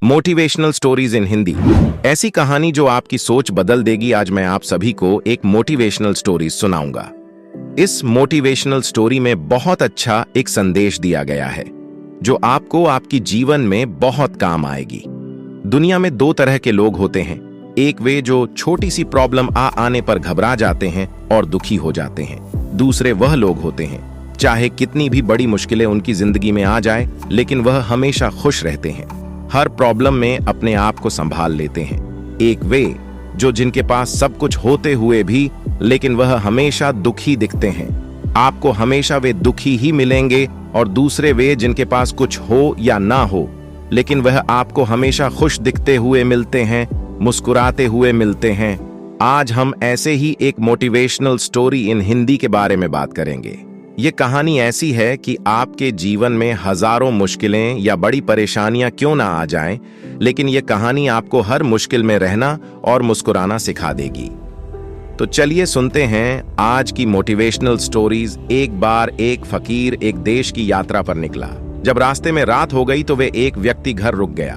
Motivational stories in Hindi. ऐसी कहानी जो आपकी सोच बदल देगी। आज मैं आप सभी को एक मोटिवेशनल स्टोरी सुनाऊंगा। इस मोटिवेशनल स्टोरी में बहुत अच्छा एक संदेश दिया गया है जो आपको आपकी जीवन में बहुत काम आएगी। दुनिया में दो तरह के लोग होते हैं। एक वे जो छोटी सी प्रॉब्लम आने पर घबरा जाते हैं और दुखी हो जाते हैं। दूसरे वह लोग होते हैं चाहे कितनी भी बड़ी मुश्किलें उनकी जिंदगी में आ जाए लेकिन वह हमेशा खुश रहते हैं, हर प्रॉब्लम में अपने आप को संभाल लेते हैं। एक वे जो जिनके पास सब कुछ होते हुए भी लेकिन वह हमेशा दुखी दिखते हैं, आपको हमेशा वे दुखी ही मिलेंगे। और दूसरे वे जिनके पास कुछ हो या ना हो लेकिन वह आपको हमेशा खुश दिखते हुए मिलते हैं, मुस्कुराते हुए मिलते हैं। आज हम ऐसे ही एक मोटिवेशनल स्टोरी इन हिंदी के बारे में बात करेंगे। ये कहानी ऐसी है कि आपके जीवन में हजारों मुश्किलें या बड़ी परेशानियां क्यों ना आ जाएं, लेकिन ये कहानी आपको हर मुश्किल में रहना और मुस्कुराना सिखा देगी। तो चलिए सुनते हैं आज की मोटिवेशनल स्टोरीज। एक बार एक फकीर एक देश की यात्रा पर निकला। जब रास्ते में रात हो गई तो वे एक व्यक्ति घर रुक गया।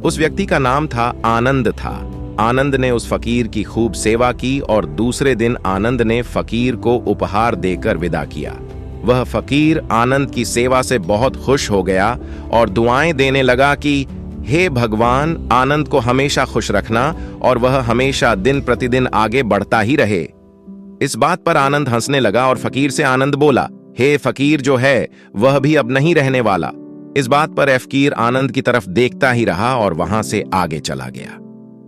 उस व्यक्ति का नाम था आनंद था। आनंद ने उस फकीर की खूब सेवा की और दूसरे दिन आनंद ने फकीर को उपहार देकर विदा किया। वह फकीर आनंद की सेवा से बहुत खुश हो गया और दुआएं देने लगा कि हे भगवान, आनंद को हमेशा खुश रखना और वह हमेशा दिन प्रतिदिन आगे बढ़ता ही रहे। इस बात पर आनंद हंसने लगा और फकीर से आनंद बोला, हे फकीर जो है वह भी अब नहीं रहने वाला। इस बात पर फकीर आनंद की तरफ देखता ही रहा और वहां से आगे चला गया।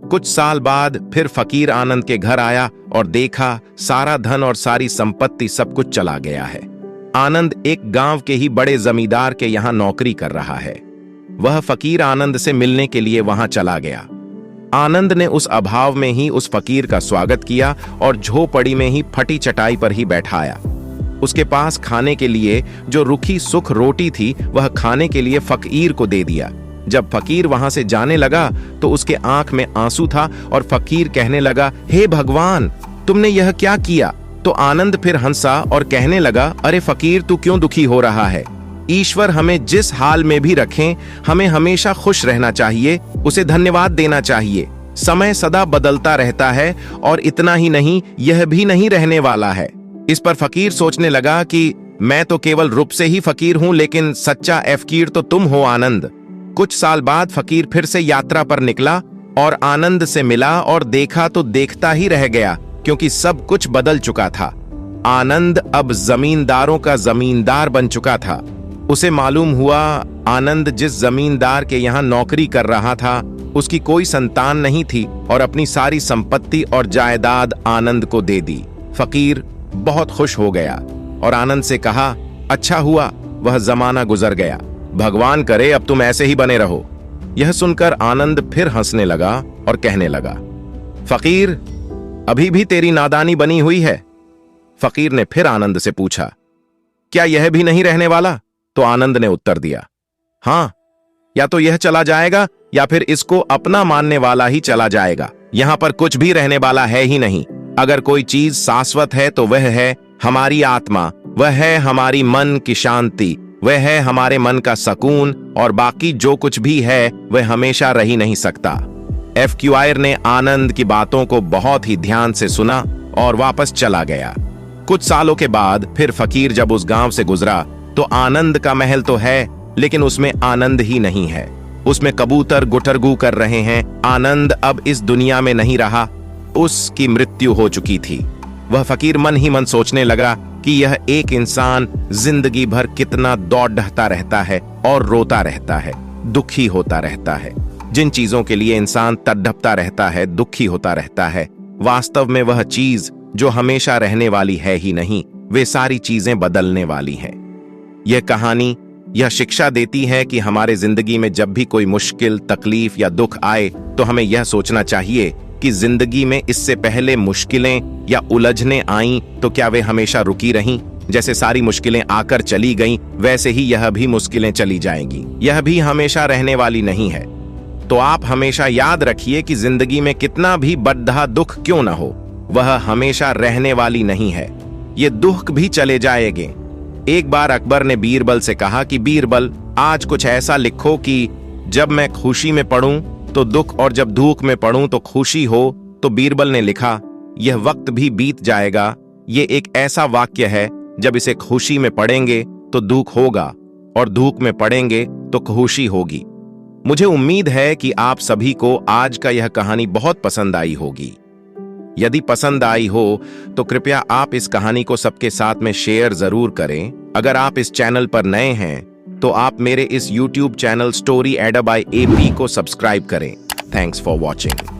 कुछ साल बाद फिर फकीर आनंद के घर आया और देखा सारा धन और सारी संपत्ति सब कुछ चला गया है। आनंद एक गांव के ही बड़े जमींदार के यहां नौकरी कर रहा है। वह फकीर आनंद से मिलने के लिए वहां चला गया। आनंद ने उस अभाव में ही उस फकीर का स्वागत किया और झोपड़ी में ही फटी चटाई पर ही बैठाया। उसके पास खाने के लिए जो रूखी सुख रोटी थी वह खाने के लिए फकीर को दे दिया। जब फकीर वहां से जाने लगा तो उसके आंख में आंसू था और फकीर कहने लगा, हे भगवान, तुमने यह क्या किया? तो आनंद फिर हंसा और कहने लगा, अरे फकीर, तू क्यों दुखी हो रहा है? ईश्वर हमें जिस हाल में भी रखें हमें हमेशा खुश रहना चाहिए, उसे धन्यवाद देना चाहिए। समय सदा बदलता रहता है और इतना ही नहीं, यह भी नहीं रहने वाला है। इस पर फकीर सोचने लगा कि मैं तो केवल रूप से ही फकीर हूं लेकिन सच्चा फकीर तो तुम हो आनंद। कुछ साल बाद फकीर फिर से यात्रा पर निकला और आनंद से मिला और देखा तो देखता ही रह गया क्योंकि सब कुछ बदल चुका था। आनंद अब जमींदारों का जमींदार बन चुका था। उसे मालूम हुआ आनंद जिस जमींदार के यहाँ नौकरी कर रहा था उसकी कोई संतान नहीं थी और अपनी सारी संपत्ति और जायदाद आनंद को दे दी। फकीर बहुत खुश हो गया और आनंद से कहा, अच्छा हुआ वह जमाना गुजर गया, भगवान करे अब तुम ऐसे ही बने रहो। यह सुनकर आनंद फिर हंसने लगा और कहने लगा, फकीर, अभी भी तेरी नादानी बनी हुई है। फकीर ने फिर आनंद से पूछा, क्या यह भी नहीं रहने वाला? तो आनंद ने उत्तर दिया, हां, या तो यह चला जाएगा या फिर इसको अपना मानने वाला ही चला जाएगा। यहां पर कुछ भी रहने वाला है ही नहीं। अगर कोई चीज शाश्वत है तो वह है हमारी आत्मा, वह है हमारी मन की शांति, वह है हमारे मन का सुकून, और बाकी जो कुछ भी है वह हमेशा रह ही नहीं सकता। फकीर ने आनंद की बातों को बहुत ही ध्यान से सुना और वापस चला गया। कुछ सालों के बाद फिर फकीर जब उस गांव से गुजरा तो आनंद का महल तो है लेकिन उसमें आनंद ही नहीं है। उसमें कबूतर गुटरगू कर रहे हैं। आनंद अब इस दुनिया में नहीं रहा, उसकी मृत्यु हो चुकी थी। वह फकीर मन ही मन सोचने लगा कि यह एक इंसान जिंदगी भर कितना दौड़ ढहता रहता है और रोता रहता है, दुखी होता रहता है। जिन चीजों के लिए इंसान तड़पता रहता है, दुखी होता रहता है, वास्तव में वह चीज जो हमेशा रहने वाली है ही नहीं, वे सारी चीजें बदलने वाली हैं। यह कहानी यह शिक्षा देती है कि हमारे जिंदगी में जब भी कोई मुश्किल, तकलीफ या दुख आए तो हमें यह सोचना चाहिए कि जिंदगी में इससे पहले मुश्किलें या उलझनें आईं तो क्या वे हमेशा रुकी रहीं? जैसे सारी मुश्किलें आकर चली गईं वैसे ही यह भी मुश्किलें चली जाएंगी, यह भी हमेशा रहने वाली नहीं है। तो आप हमेशा याद रखिए कि जिंदगी में कितना भी बड़ा दुख क्यों ना हो, वह हमेशा रहने वाली नहीं है। ये दुख भी चले जाएंगे। एक बार अकबर ने बीरबल से कहा कि बीरबल, आज कुछ ऐसा लिखो कि जब मैं खुशी में पढ़ूं तो दुख और जब दुख में पढ़ूं तो खुशी हो। तो बीरबल ने लिखा, यह वक्त भी बीत जाएगा। ये एक ऐसा वाक्य है, जब इसे खुशी में पढ़ेंगे तो दुख होगा और दुख में पढ़ेंगे तो खुशी होगी। मुझे उम्मीद है कि आप सभी को आज का यह कहानी बहुत पसंद आई होगी। यदि पसंद आई हो तो कृपया आप इस कहानी को सबके साथ में शेयर जरूर करें। अगर आप इस चैनल पर नए हैं तो आप मेरे इस YouTube चैनल स्टोरी एडा बाय AP को सब्सक्राइब करें। Thanks for watching.